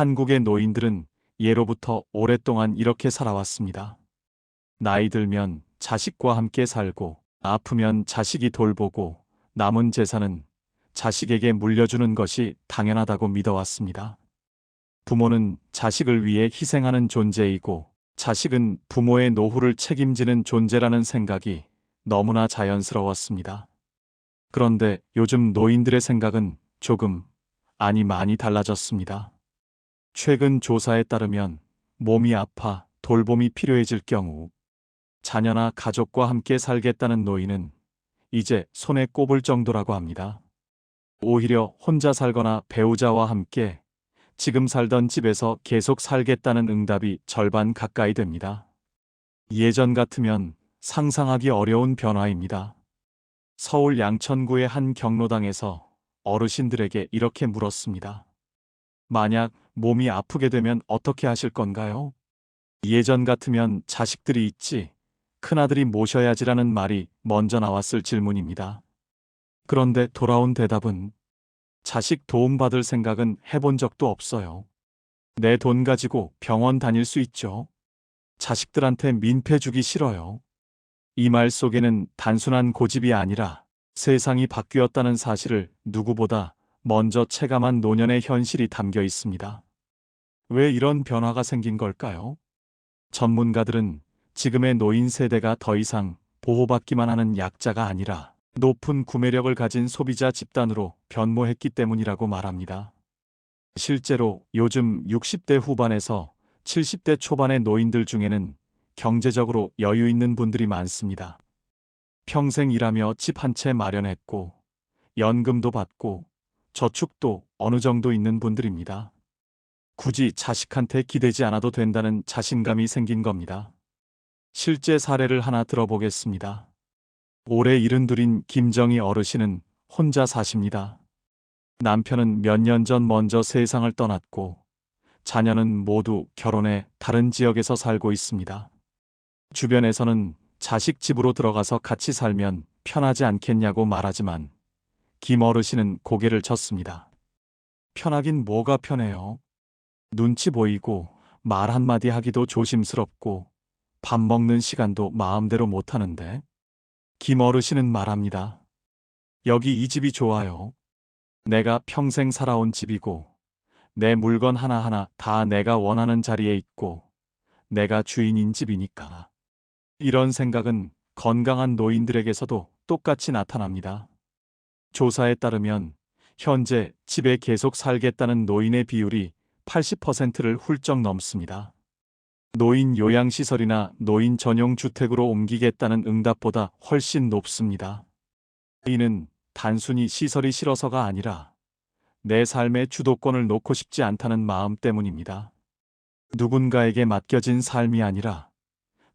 한국의 노인들은 예로부터 오랫동안 이렇게 살아왔습니다. 나이 들면 자식과 함께 살고, 아프면 자식이 돌보고, 남은 재산은 자식에게 물려주는 것이 당연하다고 믿어왔습니다. 부모는 자식을 위해 희생하는 존재이고, 자식은 부모의 노후를 책임지는 존재라는 생각이 너무나 자연스러웠습니다. 그런데 요즘 노인들의 생각은 조금, 아니 많이 달라졌습니다. 최근 조사에 따르면 몸이 아파 돌봄이 필요해질 경우 자녀나 가족과 함께 살겠다는 노인은 이제 손에 꼽을 정도라고 합니다. 오히려 혼자 살거나 배우자와 함께 지금 살던 집에서 계속 살겠다는 응답이 절반 가까이 됩니다. 예전 같으면 상상하기 어려운 변화입니다. 서울 양천구의 한 경로당에서 어르신들에게 이렇게 물었습니다. 만약 몸이 아프게 되면 어떻게 하실 건가요? 예전 같으면 자식들이 있지, 큰아들이 모셔야지라는 말이 먼저 나왔을 질문입니다. 그런데 돌아온 대답은 자식 도움받을 생각은 해본 적도 없어요. 내 돈 가지고 병원 다닐 수 있죠. 자식들한테 민폐 주기 싫어요. 이 말 속에는 단순한 고집이 아니라 세상이 바뀌었다는 사실을 누구보다 먼저 체감한 노년의 현실이 담겨 있습니다. 왜 이런 변화가 생긴 걸까요? 전문가들은 지금의 노인 세대가 더 이상 보호받기만 하는 약자가 아니라 높은 구매력을 가진 소비자 집단으로 변모했기 때문이라고 말합니다. 실제로 요즘 60대 후반에서 70대 초반의 노인들 중에는 경제적으로 여유 있는 분들이 많습니다. 평생 일하며 집 한 채 마련했고, 연금도 받고, 저축도 어느 정도 있는 분들입니다. 굳이 자식한테 기대지 않아도 된다는 자신감이 생긴 겁니다. 실제 사례를 하나 들어보겠습니다. 올해 72인 김정희 어르신은 혼자 사십니다. 남편은 몇 년 전 먼저 세상을 떠났고, 자녀는 모두 결혼해 다른 지역에서 살고 있습니다. 주변에서는 자식 집으로 들어가서 같이 살면 편하지 않겠냐고 말하지만, 김 어르신은 고개를 쳤습니다. 편하긴 뭐가 편해요. 눈치 보이고 말 한마디 하기도 조심스럽고 밥 먹는 시간도 마음대로 못하는데. 김 어르신은 말합니다. 여기 이 집이 좋아요. 내가 평생 살아온 집이고 내 물건 하나하나 다 내가 원하는 자리에 있고 내가 주인인 집이니까. 이런 생각은 건강한 노인들에게서도 똑같이 나타납니다. 조사에 따르면 현재 집에 계속 살겠다는 노인의 비율이 80%를 훌쩍 넘습니다. 노인 요양시설이나 노인 전용 주택으로 옮기겠다는 응답보다 훨씬 높습니다. 이는 단순히 시설이 싫어서가 아니라 내 삶의 주도권을 놓고 싶지 않다는 마음 때문입니다. 누군가에게 맡겨진 삶이 아니라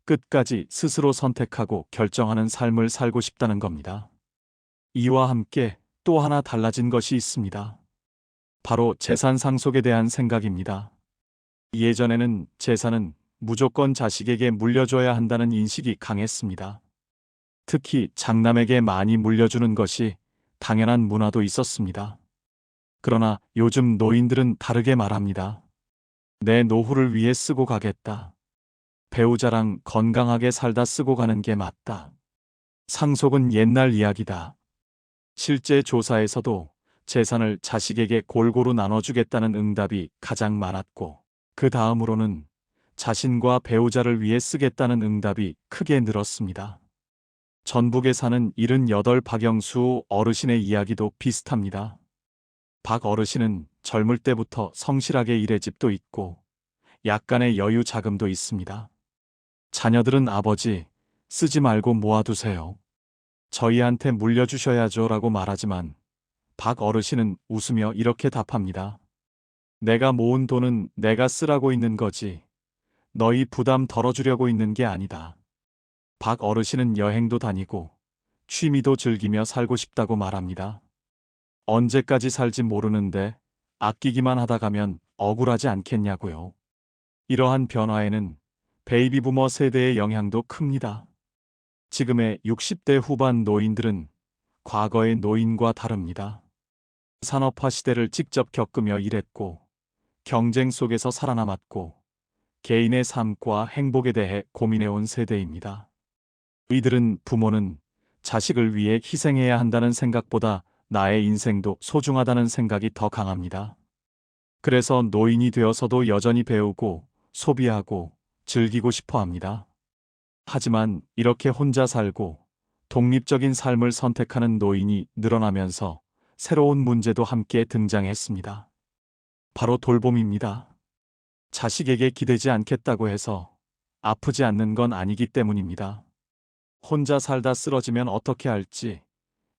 끝까지 스스로 선택하고 결정하는 삶을 살고 싶다는 겁니다. 이와 함께 또 하나 달라진 것이 있습니다. 바로 재산 상속에 대한 생각입니다. 예전에는 재산은 무조건 자식에게 물려줘야 한다는 인식이 강했습니다. 특히 장남에게 많이 물려주는 것이 당연한 문화도 있었습니다. 그러나 요즘 노인들은 다르게 말합니다. 내 노후를 위해 쓰고 가겠다. 배우자랑 건강하게 살다 쓰고 가는 게 맞다. 상속은 옛날 이야기다. 실제 조사에서도 재산을 자식에게 골고루 나눠주겠다는 응답이 가장 많았고, 그 다음으로는 자신과 배우자를 위해 쓰겠다는 응답이 크게 늘었습니다. 전북에 사는 78 박영수 어르신의 이야기도 비슷합니다. 박 어르신은 젊을 때부터 성실하게 일해 집도 있고 약간의 여유 자금도 있습니다. 자녀들은 아버지, 쓰지 말고 모아두세요. 저희한테 물려주셔야죠 라고 말하지만 박 어르신은 웃으며 이렇게 답합니다. 내가 모은 돈은 내가 쓰라고 있는 거지. 너희 부담 덜어주려고 있는 게 아니다. 박 어르신은 여행도 다니고 취미도 즐기며 살고 싶다고 말합니다. 언제까지 살지 모르는데 아끼기만 하다 가면 억울하지 않겠냐고요. 이러한 변화에는 베이비 부머 세대의 영향도 큽니다. 지금의 60대 후반 노인들은 과거의 노인과 다릅니다. 산업화 시대를 직접 겪으며 일했고 경쟁 속에서 살아남았고 개인의 삶과 행복에 대해 고민해온 세대입니다. 이들은 부모는 자식을 위해 희생해야 한다는 생각보다 나의 인생도 소중하다는 생각이 더 강합니다. 그래서 노인이 되어서도 여전히 배우고 소비하고 즐기고 싶어 합니다. 하지만 이렇게 혼자 살고 독립적인 삶을 선택하는 노인이 늘어나면서 새로운 문제도 함께 등장했습니다. 바로 돌봄입니다. 자식에게 기대지 않겠다고 해서 아프지 않는 건 아니기 때문입니다. 혼자 살다 쓰러지면 어떻게 할지,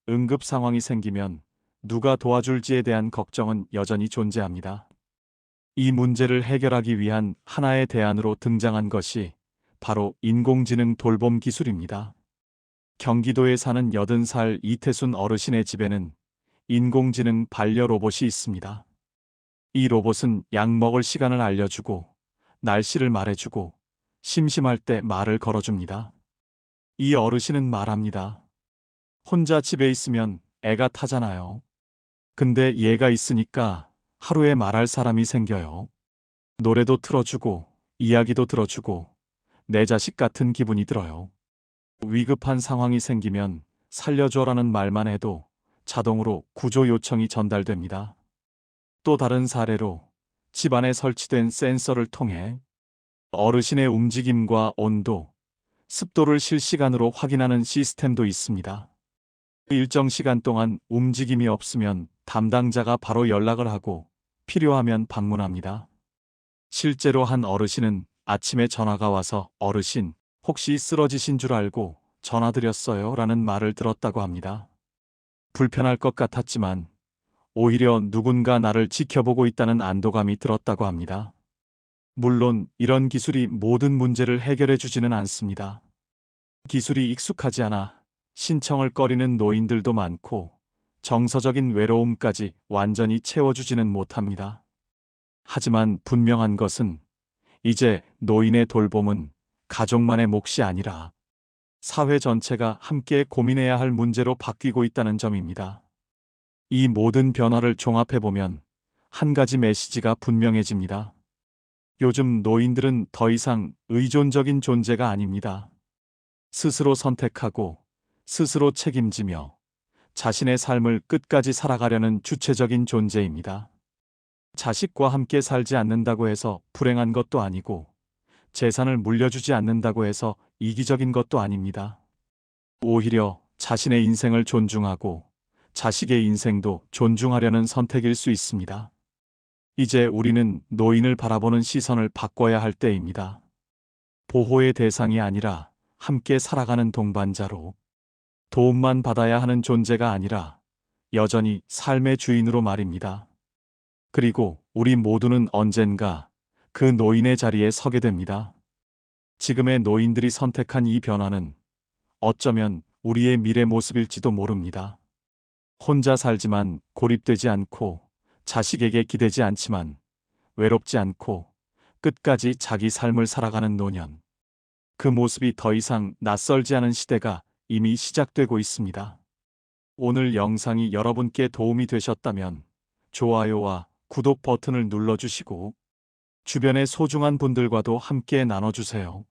응급 상황이 생기면 누가 도와줄지에 대한 걱정은 여전히 존재합니다. 이 문제를 해결하기 위한 하나의 대안으로 등장한 것이 바로 인공지능 돌봄 기술입니다. 경기도에 사는 80살 이태순 어르신의 집에는 인공지능 반려 로봇이 있습니다. 이 로봇은 약 먹을 시간을 알려주고 날씨를 말해주고 심심할 때 말을 걸어줍니다. 이 어르신은 말합니다. 혼자 집에 있으면 애가 타잖아요. 근데 얘가 있으니까 하루에 말할 사람이 생겨요. 노래도 틀어주고 이야기도 들어주고 내 자식 같은 기분이 들어요. 위급한 상황이 생기면 살려줘라는 말만 해도 자동으로 구조 요청이 전달됩니다. 또 다른 사례로 집안에 설치된 센서를 통해 어르신의 움직임과 온도, 습도를 실시간으로 확인하는 시스템도 있습니다. 일정 시간 동안 움직임이 없으면 담당자가 바로 연락을 하고 필요하면 방문합니다. 실제로 한 어르신은 아침에 전화가 와서 어르신, 혹시 쓰러지신 줄 알고 전화드렸어요 라는 말을 들었다고 합니다. 불편할 것 같았지만 오히려 누군가 나를 지켜보고 있다는 안도감이 들었다고 합니다. 물론 이런 기술이 모든 문제를 해결해 주지는 않습니다. 기술이 익숙하지 않아 신청을 꺼리는 노인들도 많고 정서적인 외로움까지 완전히 채워주지는 못합니다. 하지만 분명한 것은 이제 노인의 돌봄은 가족만의 몫이 아니라 사회 전체가 함께 고민해야 할 문제로 바뀌고 있다는 점입니다. 이 모든 변화를 종합해보면 한 가지 메시지가 분명해집니다. 요즘 노인들은 더 이상 의존적인 존재가 아닙니다. 스스로 선택하고 스스로 책임지며 자신의 삶을 끝까지 살아가려는 주체적인 존재입니다. 자식과 함께 살지 않는다고 해서 불행한 것도 아니고 재산을 물려주지 않는다고 해서 이기적인 것도 아닙니다. 오히려 자신의 인생을 존중하고 자식의 인생도 존중하려는 선택일 수 있습니다. 이제 우리는 노인을 바라보는 시선을 바꿔야 할 때입니다. 보호의 대상이 아니라 함께 살아가는 동반자로, 도움만 받아야 하는 존재가 아니라 여전히 삶의 주인으로 말입니다. 그리고 우리 모두는 언젠가 그 노인의 자리에 서게 됩니다. 지금의 노인들이 선택한 이 변화는 어쩌면 우리의 미래 모습일지도 모릅니다. 혼자 살지만 고립되지 않고 자식에게 기대지 않지만 외롭지 않고 끝까지 자기 삶을 살아가는 노년. 그 모습이 더 이상 낯설지 않은 시대가 이미 시작되고 있습니다. 오늘 영상이 여러분께 도움이 되셨다면 좋아요와 구독 버튼을 눌러주시고 주변의 소중한 분들과도 함께 나눠주세요.